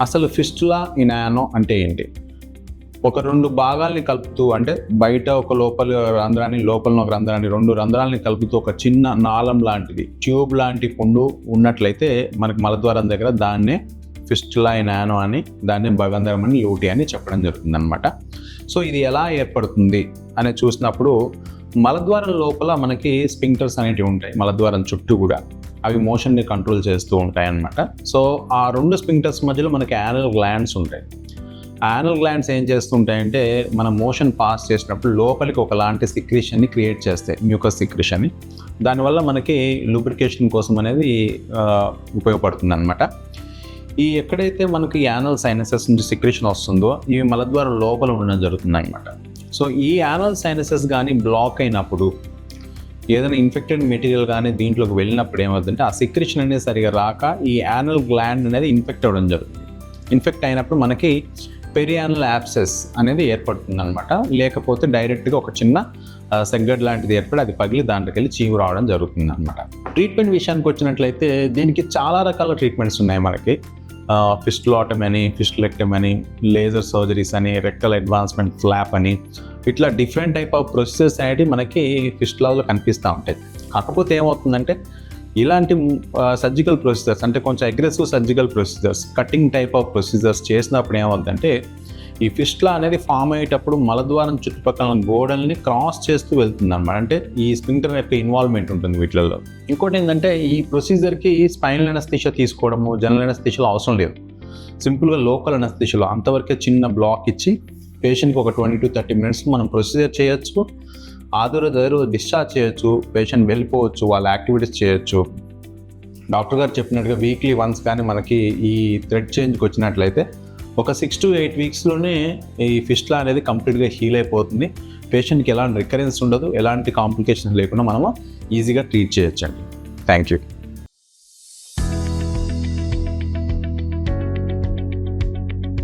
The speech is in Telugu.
అసలు ఫిస్టులా ఇనానో అంటే ఏంటి? ఒక 2 భాగాల్ని కలుపుతూ, అంటే బయట ఒక లోపల రంధ్రాన్ని, లోపల ఒక రంధ్రాన్ని, 2 రంధ్రాలని కలుపుతూ ఒక చిన్న నాళం లాంటిది, ట్యూబ్ లాంటి పుండు ఉన్నట్లయితే మనకి మలద్వారం దగ్గర దాన్నే ఫిస్టులా ఇనానో అని, దాన్ని భగంధరం అని, లూటి అని చెప్పడం జరుగుతుందన్నమాట. సో ఇది ఎలా ఏర్పడుతుంది అని చూసినప్పుడు, మలద్వారం లోపల మనకి స్పింక్టర్స్ అనేటివి ఉంటాయి, మలద్వారం చుట్టూ కూడా. అవి మోషన్ని కంట్రోల్ చేస్తూ ఉంటాయి అన్నమాట. సో ఆ 2 స్పింక్టర్స్ మధ్యలో మనకి యానల్ గ్లాండ్స్ ఉంటాయి. యానల్ గ్లాండ్స్ ఏం చేస్తుంటాయంటే, మన మోషన్ పాస్ చేసినప్పుడు లోపలికి ఒకలాంటి సిక్రిషన్ని క్రియేట్ చేస్తాయి, మ్యూకస్ సిక్రిషన్ని. దానివల్ల మనకి లూబ్రికేషన్ కోసం అనేది ఉపయోగపడుతుంది అనమాట. ఈ ఎక్కడైతే మనకి యానల్ సైనసెస్ నుంచి సిక్రిషన్ వస్తుందో, ఇవి మలద్వారం లోపల ఉండడం జరుగుతుంది అనమాట. సో ఈ యానల్ సైనసెస్ కానీ బ్లాక్ అయినప్పుడు, ఏదైనా ఇన్ఫెక్టెడ్ మెటీరియల్ కానీ దీంట్లోకి వెళ్ళినప్పుడు ఏమవుతుందంటే, ఆ సిక్రిషన్ అనేది సరిగా రాక ఈ యానల్ గ్లాండ్ అనేది ఇన్ఫెక్ట్ అవ్వడం జరుగుతుంది. ఇన్ఫెక్ట్ అయినప్పుడు మనకి పెరియానల్ యాబ్సెస్ అనేది ఏర్పడుతుంది అనమాట. లేకపోతే డైరెక్ట్గా ఒక చిన్న సెగ్గడ్ లాంటిది ఏర్పడి అది పగిలి దాంట్లోకి వెళ్ళి చీము రావడం జరుగుతుంది అనమాట. ట్రీట్మెంట్ విషయానికి వచ్చినట్లయితే దీనికి చాలా రకాల ట్రీట్మెంట్స్ ఉన్నాయి మనకి. ఫిస్టులాటమీ అని, ఫిస్టులెక్టమీ అని, లేజర్ సర్జరీస్ అని, రెక్టల్ అడ్వాన్స్మెంట్ ఫ్లాప్ అని, ఇట్లా డిఫరెంట్ టైప్ ఆఫ్ ప్రొసీజర్స్ అనేవి మనకి ఫిస్టులాలో కనిపిస్తూ ఉంటాయి. కాకపోతే ఏమవుతుందంటే, ఇలాంటి సర్జికల్ ప్రొసీజర్స్, అంటే కొంచెం aggressive surgical procedures, cutting type of procedures చేసినప్పుడు ఏమవుతుందంటే, ఈ ఫిస్టులా అనేది ఫామ్ అయ్యేటప్పుడు మలద్వారం చుట్టుపక్కల గోడల్ని క్రాస్ చేస్తూ వెళ్తుంది అనమాట. అంటే ఈ స్పింక్టర్ యొక్క ఇన్వాల్వ్మెంట్ ఉంటుంది వీటిల్లో. ఇంకోటి ఏంటంటే, ఈ ప్రొసీజర్కి స్పైనల్ అనస్థీషియా తీసుకోవడము, జనరల్ అనస్థీషియాలో అవసరం లేదు. సింపుల్గా లోకల్ అనస్థీషియాలో అంతవరకే చిన్న బ్లాక్ ఇచ్చి పేషెంట్కి ఒక 20 to 30 minutes మనం ప్రొసీజర్ చేయొచ్చు. ఆదురు డిశ్చార్జ్ చేయొచ్చు, పేషెంట్ వెళ్ళిపోవచ్చు, వాళ్ళ యాక్టివిటీస్ చేయొచ్చు. డాక్టర్ గారు చెప్పినట్టుగా వీక్లీ వన్స్ కానీ మనకి ఈ థ్రెడ్ చేంజ్కి వచ్చినట్లయితే ఒక 6 to 8 weeksలోనే ఈ ఫిస్టులా అనేది కంప్లీట్గా హీల్ అయిపోతుంది. పేషెంట్కి ఎలాంటి రికరెన్స్ ఉండదు, ఎలాంటి కాంప్లికేషన్స్ లేకుండా మనము ఈజీగా ట్రీట్ చేయొచ్చండి. Thank you.